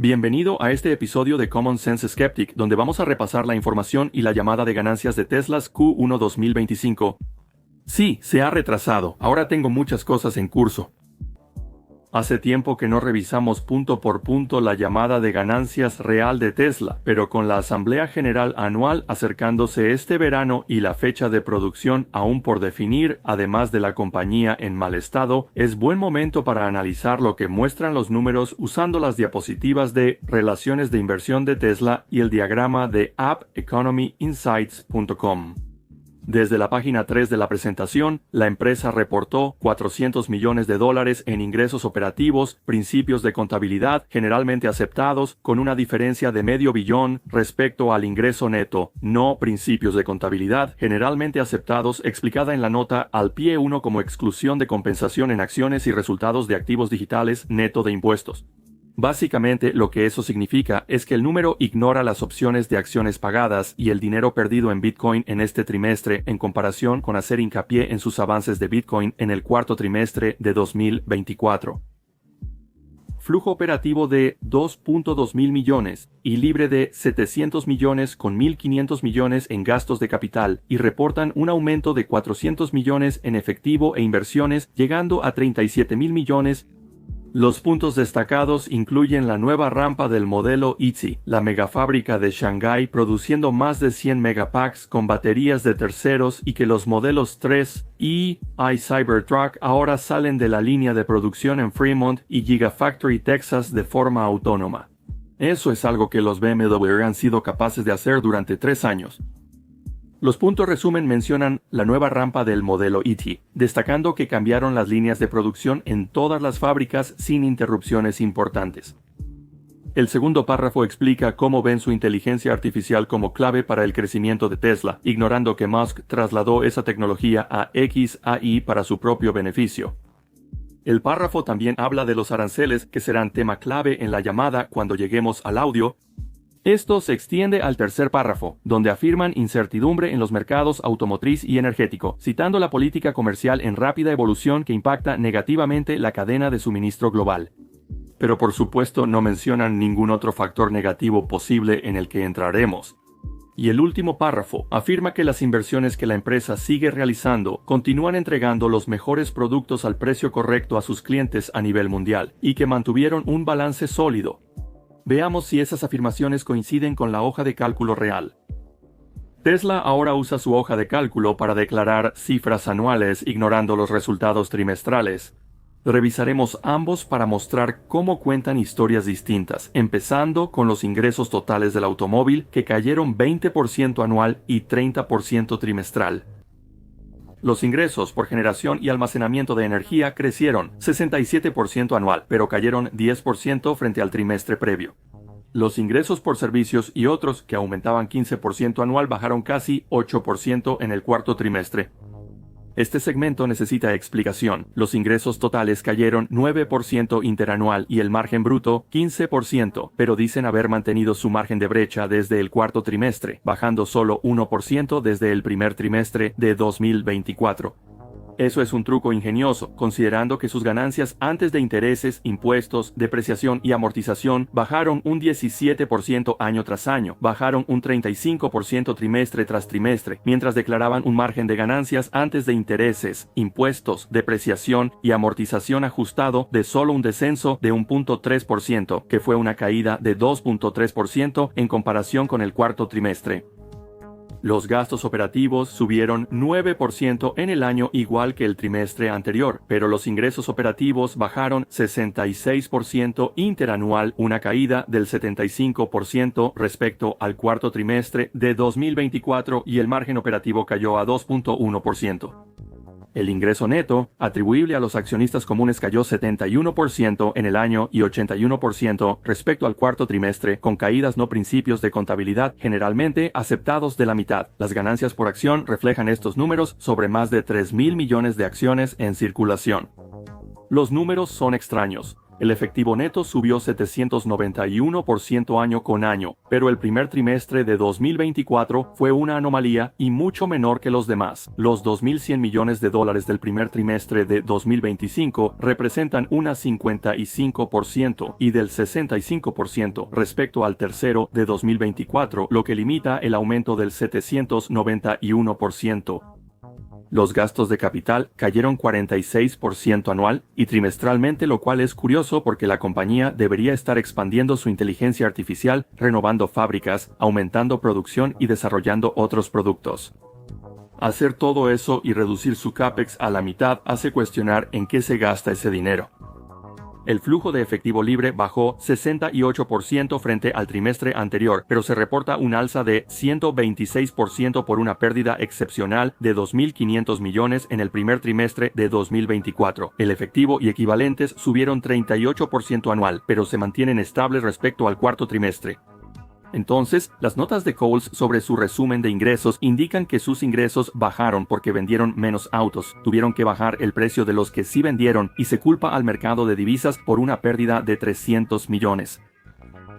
Bienvenido a este episodio de Common Sense Skeptic, donde vamos a repasar la información y la llamada de ganancias de Tesla's Q1 2025. Sí, se ha retrasado. Ahora tengo muchas cosas en curso. Hace tiempo que no revisamos punto por punto la llamada de ganancias real de Tesla, pero con la Asamblea General Anual acercándose este verano y la fecha de producción aún por definir, además de la compañía en mal estado, es buen momento para analizar lo que muestran los números usando las diapositivas de Relaciones de Inversión de Tesla y el diagrama de AppEconomyInsights.com. Desde la página 3 de la presentación, la empresa reportó $400 millones en ingresos operativos, principios de contabilidad generalmente aceptados, con una diferencia de $500 millones respecto al ingreso neto, no principios de contabilidad generalmente aceptados, explicada en la nota al pie 1 como exclusión de compensación en acciones y resultados de activos digitales neto de impuestos. Básicamente, lo que eso significa es que el número ignora las opciones de acciones pagadas y el dinero perdido en Bitcoin en este trimestre en comparación con hacer hincapié en sus avances de Bitcoin en el cuarto trimestre de 2024. Flujo operativo de $2.2 mil millones y libre de $700 millones con $1.500 millones en gastos de capital y reportan un aumento de $400 millones en efectivo e inversiones llegando a $37 mil millones. Los puntos destacados incluyen la nueva rampa del modelo Itzy, la megafábrica de Shanghái produciendo más de 100 megapacks con baterías de terceros y que los modelos 3 y Cybertruck ahora salen de la línea de producción en Fremont y Gigafactory Texas de forma autónoma. Eso es algo que los BMW han sido capaces de hacer durante 3 años. Los puntos resumen mencionan la nueva rampa del modelo ET, destacando que cambiaron las líneas de producción en todas las fábricas sin interrupciones importantes. El segundo párrafo explica cómo ven su inteligencia artificial como clave para el crecimiento de Tesla, ignorando que Musk trasladó esa tecnología a xAI para su propio beneficio. El párrafo también habla de los aranceles que serán tema clave en la llamada cuando lleguemos al audio. Esto se extiende al tercer párrafo, donde afirman incertidumbre en los mercados automotriz y energético, citando la política comercial en rápida evolución que impacta negativamente la cadena de suministro global. Pero por supuesto no mencionan ningún otro factor negativo posible en el que entraremos. Y el último párrafo afirma que las inversiones que la empresa sigue realizando continúan entregando los mejores productos al precio correcto a sus clientes a nivel mundial, y que mantuvieron un balance sólido. Veamos si esas afirmaciones coinciden con la hoja de cálculo real. Tesla ahora usa su hoja de cálculo para declarar cifras anuales ignorando los resultados trimestrales. Revisaremos ambos para mostrar cómo cuentan historias distintas, empezando con los ingresos totales del automóvil que cayeron 20% anual y 30% trimestral. Los ingresos por generación y almacenamiento de energía crecieron 67% anual, pero cayeron 10% frente al trimestre previo. Los ingresos por servicios y otros, que aumentaban 15% anual, bajaron casi 8% en el cuarto trimestre. Este segmento necesita explicación. Los ingresos totales cayeron 9% interanual y el margen bruto 15%, pero dicen haber mantenido su margen de brecha desde el cuarto trimestre, bajando solo 1% desde el primer trimestre de 2024. Eso es un truco ingenioso, considerando que sus ganancias antes de intereses, impuestos, depreciación y amortización bajaron un 17% año tras año, bajaron un 35% trimestre tras trimestre, mientras declaraban un margen de ganancias antes de intereses, impuestos, depreciación y amortización ajustado de solo un descenso de 1.3%, que fue una caída de 2.3% en comparación con el cuarto trimestre. Los gastos operativos subieron 9% en el año igual que el trimestre anterior, pero los ingresos operativos bajaron 66% interanual, una caída del 75% respecto al cuarto trimestre de 2024 y el margen operativo cayó a 2.1%. El ingreso neto, atribuible a los accionistas comunes, cayó 71% en el año y 81% respecto al cuarto trimestre, con caídas no principios de contabilidad generalmente aceptados de la mitad. Las ganancias por acción reflejan estos números sobre más de 3.000 millones de acciones en circulación. Los números son extraños. El efectivo neto subió 791% año con año, pero el primer trimestre de 2024 fue una anomalía y mucho menor que los demás. Los $2.100 millones del primer trimestre de 2025 representan una 55% y del 65% respecto al tercero de 2024, lo que limita el aumento del 791%. Los gastos de capital cayeron 46% anual y trimestralmente, lo cual es curioso porque la compañía debería estar expandiendo su inteligencia artificial, renovando fábricas, aumentando producción y desarrollando otros productos. Hacer todo eso y reducir su CAPEX a la mitad hace cuestionar en qué se gasta ese dinero. El flujo de efectivo libre bajó 68% frente al trimestre anterior, pero se reporta un alza de 126% por una pérdida excepcional de 2.500 millones en el primer trimestre de 2024. El efectivo y equivalentes subieron 38% anual, pero se mantienen estables respecto al cuarto trimestre. Entonces, las notas de Kohl's sobre su resumen de ingresos indican que sus ingresos bajaron porque vendieron menos autos, tuvieron que bajar el precio de los que sí vendieron y se culpa al mercado de divisas por una pérdida de 300 millones.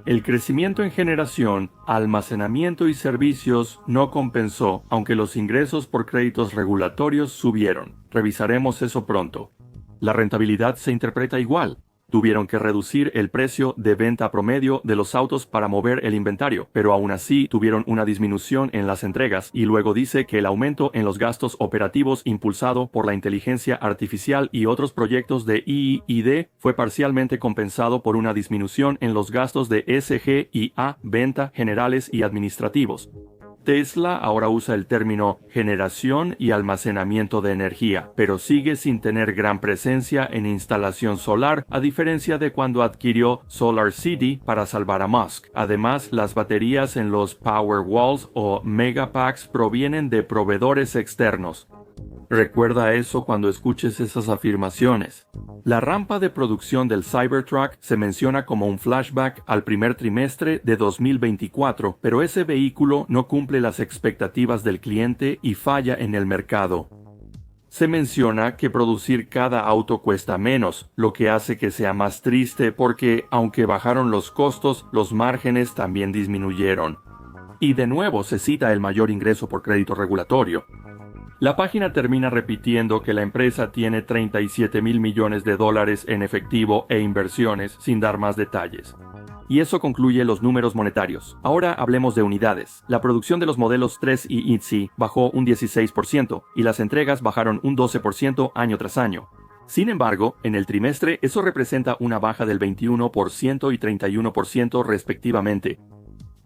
El crecimiento en generación, almacenamiento y servicios no compensó, aunque los ingresos por créditos regulatorios subieron. Revisaremos eso pronto. La rentabilidad se interpreta igual. Tuvieron que reducir el precio de venta promedio de los autos para mover el inventario, pero aún así tuvieron una disminución en las entregas, y luego dice que el aumento en los gastos operativos impulsado por la inteligencia artificial y otros proyectos de I+D fue parcialmente compensado por una disminución en los gastos de SG&A, venta, generales y administrativos. Tesla ahora usa el término generación y almacenamiento de energía, pero sigue sin tener gran presencia en instalación solar, a diferencia de cuando adquirió SolarCity para salvar a Musk. Además, las baterías en los Powerwalls o Megapacks provienen de proveedores externos. Recuerda eso cuando escuches esas afirmaciones. La rampa de producción del Cybertruck se menciona como un flashback al primer trimestre de 2024, pero ese vehículo no cumple las expectativas del cliente y falla en el mercado. Se menciona que producir cada auto cuesta menos, lo que hace que sea más triste porque, aunque bajaron los costos, los márgenes también disminuyeron. Y de nuevo se cita el mayor ingreso por crédito regulatorio. La página termina repitiendo que la empresa tiene $37.000 millones en efectivo e inversiones, sin dar más detalles. Y eso concluye los números monetarios. Ahora hablemos de unidades. La producción de los modelos 3 y EC bajó un 16% y las entregas bajaron un 12% año tras año. Sin embargo, en el trimestre eso representa una baja del 21% y 31% respectivamente.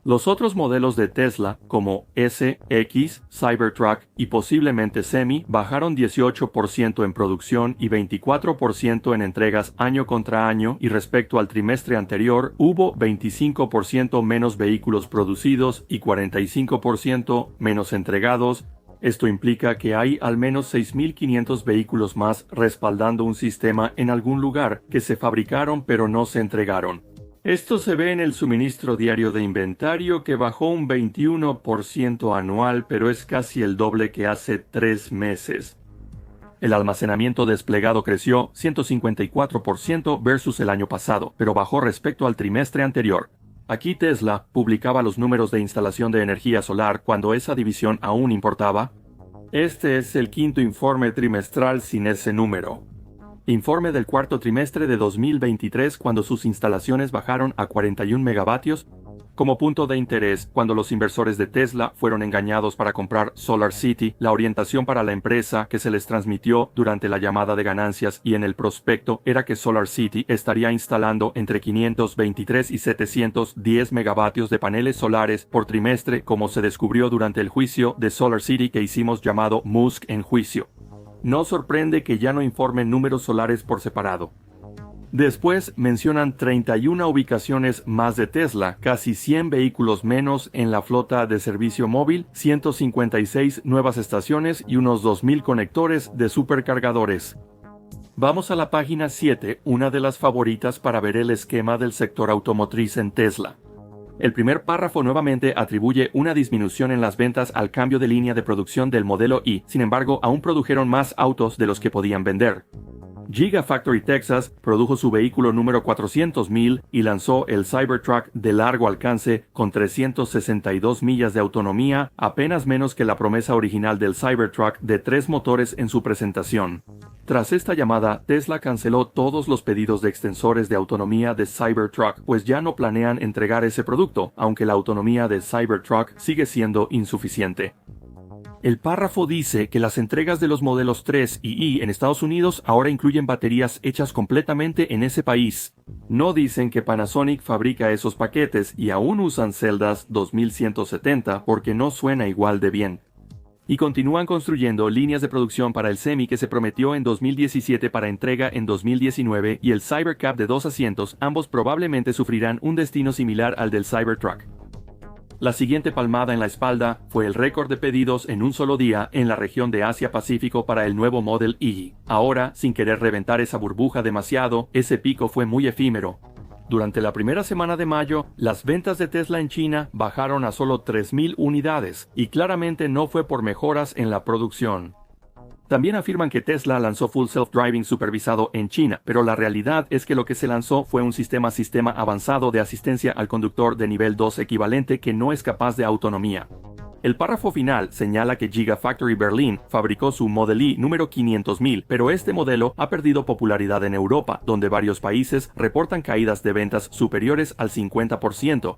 Los otros modelos de Tesla, como S, X, Cybertruck y posiblemente Semi, bajaron 18% en producción y 24% en entregas año contra año, y respecto al trimestre anterior hubo 25% menos vehículos producidos y 45% menos entregados. Esto implica que hay al menos 6.500 vehículos más respaldando un sistema en algún lugar que se fabricaron pero no se entregaron. Esto se ve en el suministro diario de inventario, que bajó un 21% anual, pero es casi el doble que hace 3 meses. El almacenamiento desplegado creció 154% versus el año pasado, pero bajó respecto al trimestre anterior. Aquí Tesla publicaba los números de instalación de energía solar cuando esa división aún importaba. Este es el quinto informe trimestral sin ese número. Informe del cuarto trimestre de 2023 cuando sus instalaciones bajaron a 41 megavatios. Como punto de interés, cuando los inversores de Tesla fueron engañados para comprar SolarCity, la orientación para la empresa que se les transmitió durante la llamada de ganancias y en el prospecto era que SolarCity estaría instalando entre 523 y 710 megavatios de paneles solares por trimestre, como se descubrió durante el juicio de SolarCity que hicimos llamado Musk en juicio. No sorprende que ya no informen números solares por separado. Después mencionan 31 ubicaciones más de Tesla, casi 100 vehículos menos en la flota de servicio móvil, 156 nuevas estaciones y unos 2.000 conectores de supercargadores. Vamos a la página 7, una de las favoritas para ver el esquema del sector automotriz en Tesla. El primer párrafo nuevamente atribuye una disminución en las ventas al cambio de línea de producción del modelo Y, sin embargo, aún produjeron más autos de los que podían vender. Gigafactory Texas produjo su vehículo número 400,000 y lanzó el Cybertruck de largo alcance con 362 millas de autonomía, apenas menos que la promesa original del Cybertruck de 3 motores en su presentación. Tras esta llamada, Tesla canceló todos los pedidos de extensores de autonomía de Cybertruck, pues ya no planean entregar ese producto, aunque la autonomía de Cybertruck sigue siendo insuficiente. El párrafo dice que las entregas de los modelos 3 y en Estados Unidos ahora incluyen baterías hechas completamente en ese país. No dicen que Panasonic fabrica esos paquetes y aún usan celdas 2170 porque no suena igual de bien. Y continúan construyendo líneas de producción para el Semi que se prometió en 2017 para entrega en 2019 y el Cybercab de 2 asientos, ambos probablemente sufrirán un destino similar al del Cybertruck. La siguiente palmada en la espalda fue el récord de pedidos en un solo día en la región de Asia-Pacífico para el nuevo Model Y. Ahora, sin querer reventar esa burbuja demasiado, ese pico fue muy efímero. Durante la primera semana de mayo, las ventas de Tesla en China bajaron a solo 3,000 unidades, y claramente no fue por mejoras en la producción. También afirman que Tesla lanzó Full Self-Driving supervisado en China, pero la realidad es que lo que se lanzó fue un sistema avanzado de asistencia al conductor de nivel 2 equivalente que no es capaz de autonomía. El párrafo final señala que Gigafactory Berlin fabricó su Model Y número 500,000, pero este modelo ha perdido popularidad en Europa, donde varios países reportan caídas de ventas superiores al 50%.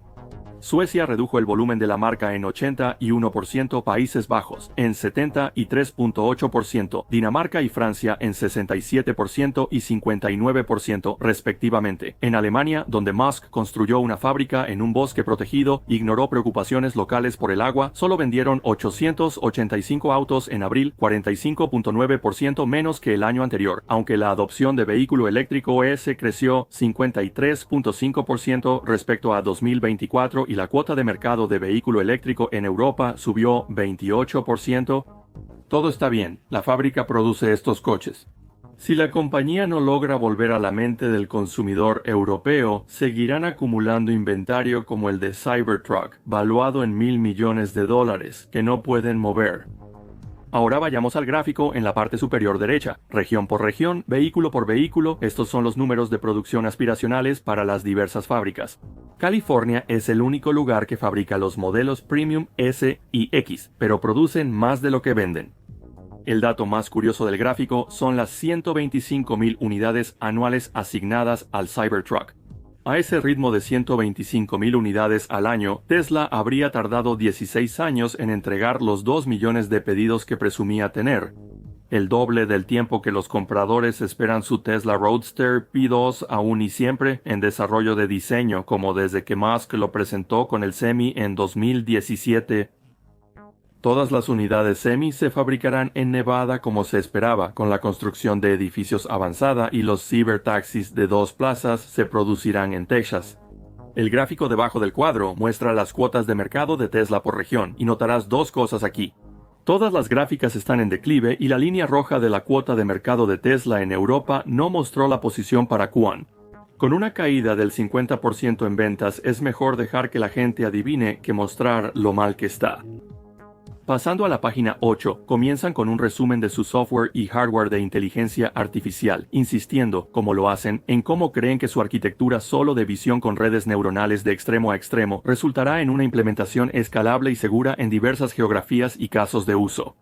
Suecia redujo el volumen de la marca en 81%, Países Bajos en 73.8%, Dinamarca y Francia en 67% y 59% respectivamente. En Alemania, donde Musk construyó una fábrica en un bosque protegido, ignoró preocupaciones locales por el agua, solo vendieron 885 autos en abril, 45.9% menos que el año anterior, aunque la adopción de vehículo eléctrico creció 53.5% respecto a 2024 y la cuota de mercado de vehículo eléctrico en Europa subió 28%. Todo está bien, la fábrica produce estos coches. Si la compañía no logra volver a la mente del consumidor europeo, seguirán acumulando inventario como el de Cybertruck, valuado en $1,000 millones, que no pueden mover. Ahora vayamos al gráfico en la parte superior derecha. Región por región, vehículo por vehículo, estos son los números de producción aspiracionales para las diversas fábricas. California es el único lugar que fabrica los modelos Premium S y X, pero producen más de lo que venden. El dato más curioso del gráfico son las 125,000 unidades anuales asignadas al Cybertruck. A ese ritmo de 125,000 unidades al año, Tesla habría tardado 16 años en entregar los 2 millones de pedidos que presumía tener. El doble del tiempo que los compradores esperan su Tesla Roadster P2 aún y siempre en desarrollo de diseño, como desde que Musk lo presentó con el Semi en 2017. Todas las unidades Semi se fabricarán en Nevada como se esperaba, con la construcción de edificios avanzada, y los Cybertaxis de 2 plazas se producirán en Texas. El gráfico debajo del cuadro muestra las cuotas de mercado de Tesla por región, y notarás dos cosas aquí. Todas las gráficas están en declive y la línea roja de la cuota de mercado de Tesla en Europa no mostró la posición para Q1. Con una caída del 50% en ventas, es mejor dejar que la gente adivine que mostrar lo mal que está. Pasando a la página 8, comienzan con un resumen de su software y hardware de inteligencia artificial, insistiendo, como lo hacen, en cómo creen que su arquitectura solo de visión con redes neuronales de extremo a extremo resultará en una implementación escalable y segura en diversas geografías y casos de uso.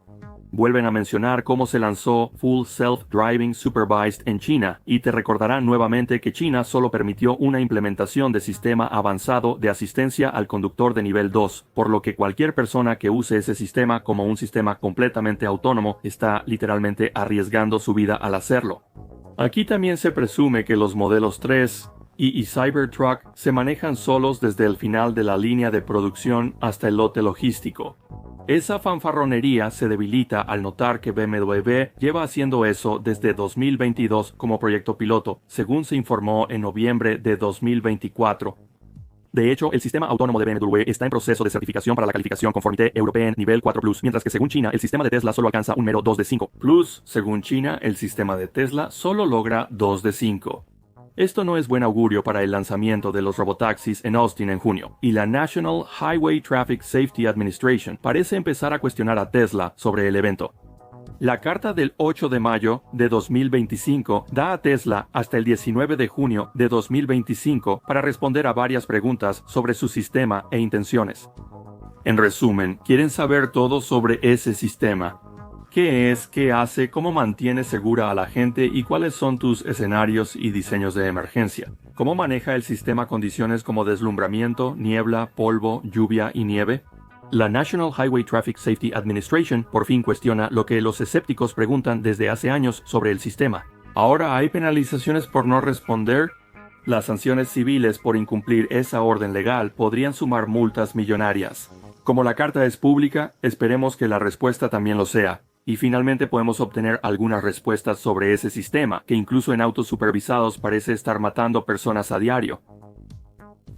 Vuelven a mencionar cómo se lanzó Full Self-Driving Supervised en China, y te recordarán nuevamente que China solo permitió una implementación de sistema avanzado de asistencia al conductor de nivel 2, por lo que cualquier persona que use ese sistema como un sistema completamente autónomo está literalmente arriesgando su vida al hacerlo. Aquí también se presume que los modelos 3 y Cybertruck se manejan solos desde el final de la línea de producción hasta el lote logístico. Esa fanfarronería se debilita al notar que BMW lleva haciendo eso desde 2022 como proyecto piloto, según se informó en noviembre de 2024. De hecho, el sistema autónomo de BMW está en proceso de certificación para la calificación Conformité Européen nivel 4+, mientras que según China, el sistema de Tesla solo alcanza un mero 2 de 5. Según China, el sistema de Tesla solo logra 2 de 5. Esto no es buen augurio para el lanzamiento de los robotaxis en Austin en junio, y la National Highway Traffic Safety Administration parece empezar a cuestionar a Tesla sobre el evento. La carta del 8 de mayo de 2025 da a Tesla hasta el 19 de junio de 2025 para responder a varias preguntas sobre su sistema e intenciones. En resumen, quieren saber todo sobre ese sistema. ¿Qué es? ¿Qué hace? ¿Cómo mantiene segura a la gente? ¿Y cuáles son tus escenarios y diseños de emergencia? ¿Cómo maneja el sistema condiciones como deslumbramiento, niebla, polvo, lluvia y nieve? La National Highway Traffic Safety Administration por fin cuestiona lo que los escépticos preguntan desde hace años sobre el sistema. ¿Ahora hay penalizaciones por no responder? Las sanciones civiles por incumplir esa orden legal podrían sumar multas millonarias. Como la carta es pública, esperemos que la respuesta también lo sea. Y finalmente podemos obtener algunas respuestas sobre ese sistema, que incluso en autos supervisados parece estar matando personas a diario.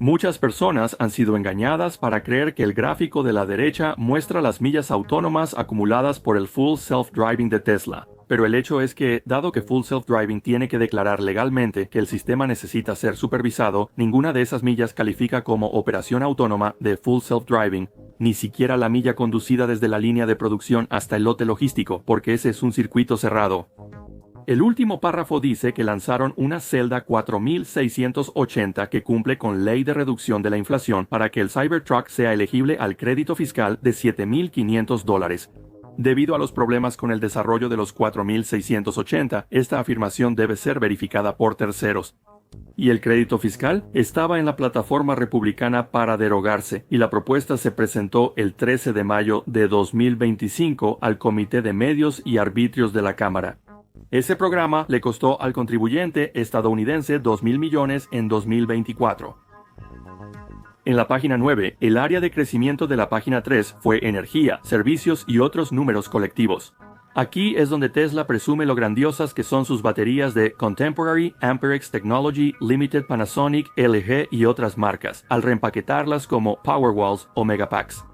Muchas personas han sido engañadas para creer que el gráfico de la derecha muestra las millas autónomas acumuladas por el Full Self-Driving de Tesla. Pero el hecho es que, dado que Full Self-Driving tiene que declarar legalmente que el sistema necesita ser supervisado, ninguna de esas millas califica como operación autónoma de Full Self-Driving, ni siquiera la milla conducida desde la línea de producción hasta el lote logístico, porque ese es un circuito cerrado. El último párrafo dice que lanzaron una celda 4680 que cumple con ley de reducción de la inflación para que el Cybertruck sea elegible al crédito fiscal de $7,500. Debido a los problemas con el desarrollo de los 4680, esta afirmación debe ser verificada por terceros. Y el crédito fiscal estaba en la plataforma republicana para derogarse, y la propuesta se presentó el 13 de mayo de 2025 al Comité de Medios y Arbitrios de la Cámara. Ese programa le costó al contribuyente estadounidense $2,000 millones en 2024. En la página 9, el área de crecimiento de la página 3 fue energía, servicios y otros números colectivos. Aquí es donde Tesla presume lo grandiosas que son sus baterías de Contemporary, Amperex Technology, Limited Panasonic, LG y otras marcas, al reempaquetarlas como Powerwalls o Megapacks.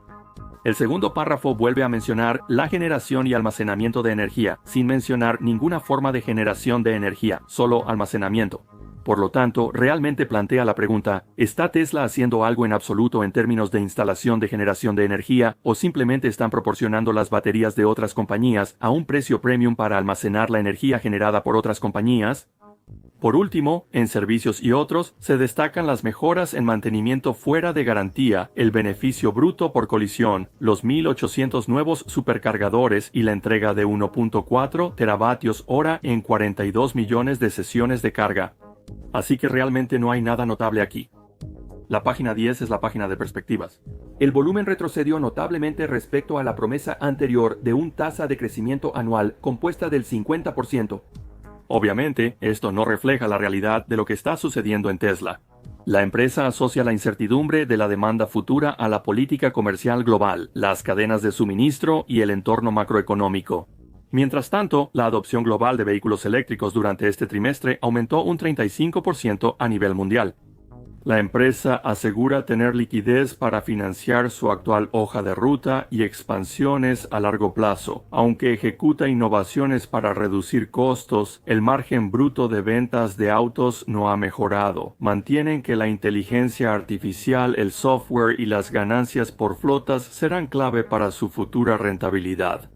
El segundo párrafo vuelve a mencionar la generación y almacenamiento de energía, sin mencionar ninguna forma de generación de energía, solo almacenamiento. Por lo tanto, realmente plantea la pregunta, ¿está Tesla haciendo algo en absoluto en términos de instalación de generación de energía o simplemente están proporcionando las baterías de otras compañías a un precio premium para almacenar la energía generada por otras compañías? Por último, en servicios y otros, se destacan las mejoras en mantenimiento fuera de garantía, el beneficio bruto por colisión, los 1,800 nuevos supercargadores y la entrega de 1.4 teravatios hora en 42 millones de sesiones de carga. Así que realmente no hay nada notable aquí. La página 10 es la página de perspectivas. El volumen retrocedió notablemente respecto a la promesa anterior de una tasa de crecimiento anual compuesta del 50%. Obviamente, esto no refleja la realidad de lo que está sucediendo en Tesla. La empresa asocia la incertidumbre de la demanda futura a la política comercial global, las cadenas de suministro y el entorno macroeconómico. Mientras tanto, la adopción global de vehículos eléctricos durante este trimestre aumentó un 35% a nivel mundial. La empresa asegura tener liquidez para financiar su actual hoja de ruta y expansiones a largo plazo. Aunque ejecuta innovaciones para reducir costos, el margen bruto de ventas de autos no ha mejorado. Mantienen que la inteligencia artificial, el software y las ganancias por flotas serán clave para su futura rentabilidad.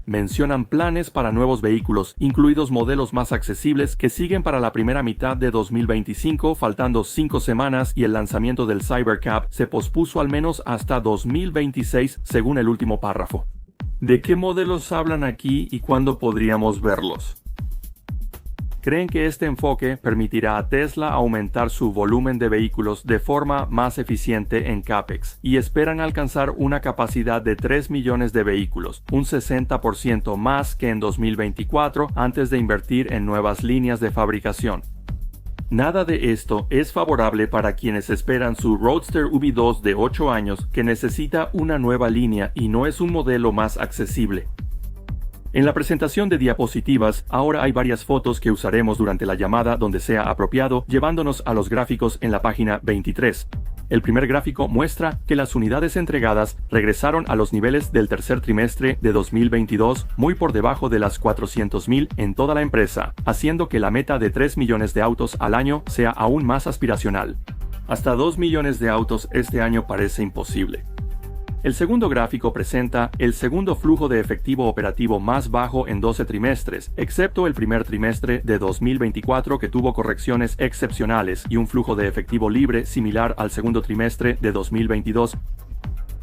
Mencionan planes para nuevos vehículos, incluidos modelos más accesibles que siguen para la primera mitad de 2025, faltando 5 semanas, y el lanzamiento del Cybercab se pospuso al menos hasta 2026, según el último párrafo. ¿De qué modelos hablan aquí y cuándo podríamos verlos? Creen que este enfoque permitirá a Tesla aumentar su volumen de vehículos de forma más eficiente en CAPEX y esperan alcanzar una capacidad de 3 millones de vehículos, un 60% más que en 2024 antes de invertir en nuevas líneas de fabricación. Nada de esto es favorable para quienes esperan su Roadster V2 de 8 años que necesita una nueva línea y no es un modelo más accesible. En la presentación de diapositivas, ahora hay varias fotos que usaremos durante la llamada donde sea apropiado, llevándonos a los gráficos en la página 23. El primer gráfico muestra que las unidades entregadas regresaron a los niveles del tercer trimestre de 2022, muy por debajo de las 400,000 en toda la empresa, haciendo que la meta de 3 millones de autos al año sea aún más aspiracional. Hasta 2 millones de autos este año parece imposible. El segundo gráfico presenta el segundo flujo de efectivo operativo más bajo en 12 trimestres, excepto el primer trimestre de 2024 que tuvo correcciones excepcionales y un flujo de efectivo libre similar al segundo trimestre de 2022.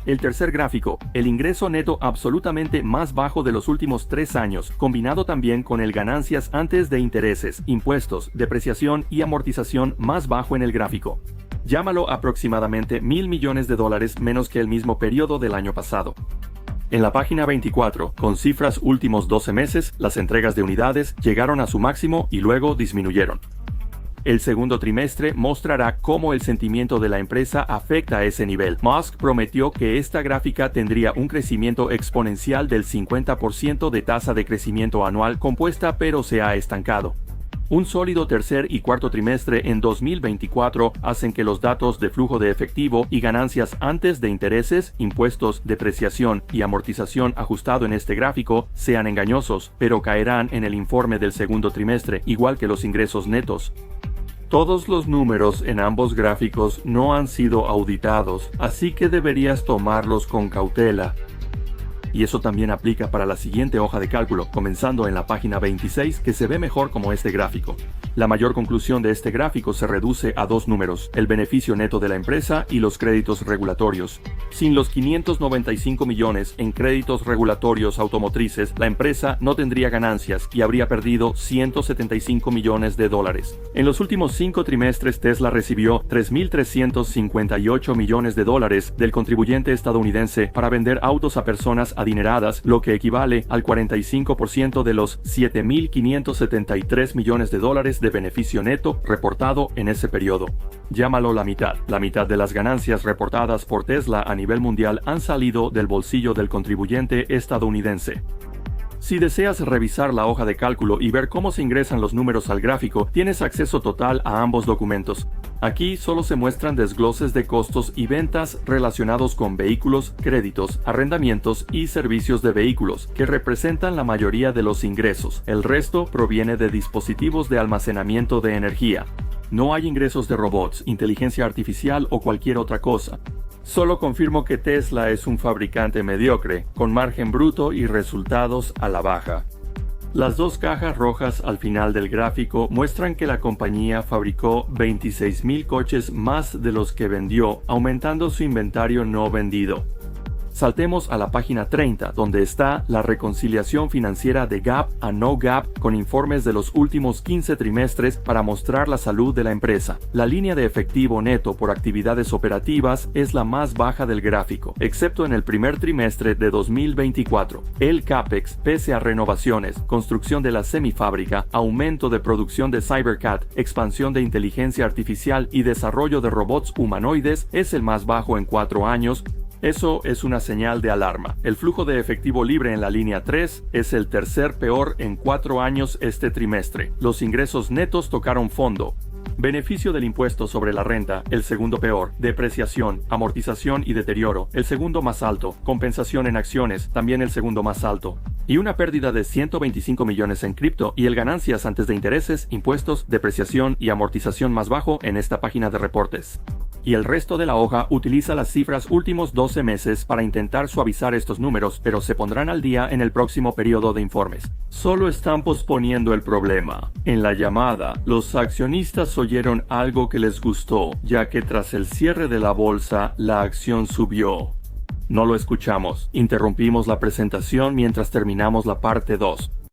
El tercer gráfico, el ingreso neto absolutamente más bajo de los últimos 3 años, combinado también con el ganancias antes de intereses, impuestos, depreciación y amortización más bajo en el gráfico. Llámalo aproximadamente $1.000 millones menos que el mismo periodo del año pasado. En la página 24, con cifras últimos 12 meses, las entregas de unidades llegaron a su máximo y luego disminuyeron. El segundo trimestre mostrará cómo el sentimiento de la empresa afecta a ese nivel. Musk prometió que esta gráfica tendría un crecimiento exponencial del 50% de tasa de crecimiento anual compuesta, pero se ha estancado. Un sólido tercer y cuarto trimestre en 2024 hacen que los datos de flujo de efectivo y ganancias antes de intereses, impuestos, depreciación y amortización ajustado en este gráfico sean engañosos, pero caerán en el informe del segundo trimestre, igual que los ingresos netos. Todos los números en ambos gráficos no han sido auditados, así que deberías tomarlos con cautela. Y eso también aplica para la siguiente hoja de cálculo, comenzando en la página 26, que se ve mejor como este gráfico. La mayor conclusión de este gráfico se reduce a dos números, el beneficio neto de la empresa y los créditos regulatorios. Sin los 595 millones en créditos regulatorios automotrices, la empresa no tendría ganancias y habría perdido $175 millones. En los últimos 5 trimestres, Tesla recibió $3.358 millones del contribuyente estadounidense para vender autos a personas adineradas, lo que equivale al 45% de los $7.573 millones de beneficio neto reportado en ese periodo. Llámalo la mitad. La mitad de las ganancias reportadas por Tesla a nivel mundial han salido del bolsillo del contribuyente estadounidense. Si deseas revisar la hoja de cálculo y ver cómo se ingresan los números al gráfico, tienes acceso total a ambos documentos. Aquí solo se muestran desgloses de costos y ventas relacionados con vehículos, créditos, arrendamientos y servicios de vehículos, que representan la mayoría de los ingresos. El resto proviene de dispositivos de almacenamiento de energía. No hay ingresos de robots, inteligencia artificial o cualquier otra cosa. Solo confirmo que Tesla es un fabricante mediocre, con margen bruto y resultados a la baja. Las dos cajas rojas al final del gráfico muestran que la compañía fabricó 26.000 coches más de los que vendió, aumentando su inventario no vendido. Saltemos a la página 30, donde está la reconciliación financiera de GAAP a no GAAP con informes de los últimos 15 trimestres para mostrar la salud de la empresa. La línea de efectivo neto por actividades operativas es la más baja del gráfico, excepto en el primer trimestre de 2024. El CAPEX, pese a renovaciones, construcción de la semifábrica, aumento de producción de Cybercat, expansión de inteligencia artificial y desarrollo de robots humanoides, es el más bajo en 4 años. Eso es una señal de alarma. El flujo de efectivo libre en la línea 3 es el tercer peor en 4 años este trimestre. Los ingresos netos tocaron fondo. Beneficio del impuesto sobre la renta, el segundo peor. Depreciación, amortización y deterioro, el segundo más alto. Compensación en acciones, también el segundo más alto. Y una pérdida de 125 millones en cripto y el ganancias antes de intereses, impuestos, depreciación y amortización más bajo en esta página de reportes. Y el resto de la hoja utiliza las cifras últimos 12 meses para intentar suavizar estos números, pero se pondrán al día en el próximo periodo de informes. Solo están posponiendo el problema. En la llamada, los accionistas oyeron algo que les gustó, ya que tras el cierre de la bolsa, la acción subió. No lo escuchamos. Interrumpimos la presentación mientras terminamos la parte 2.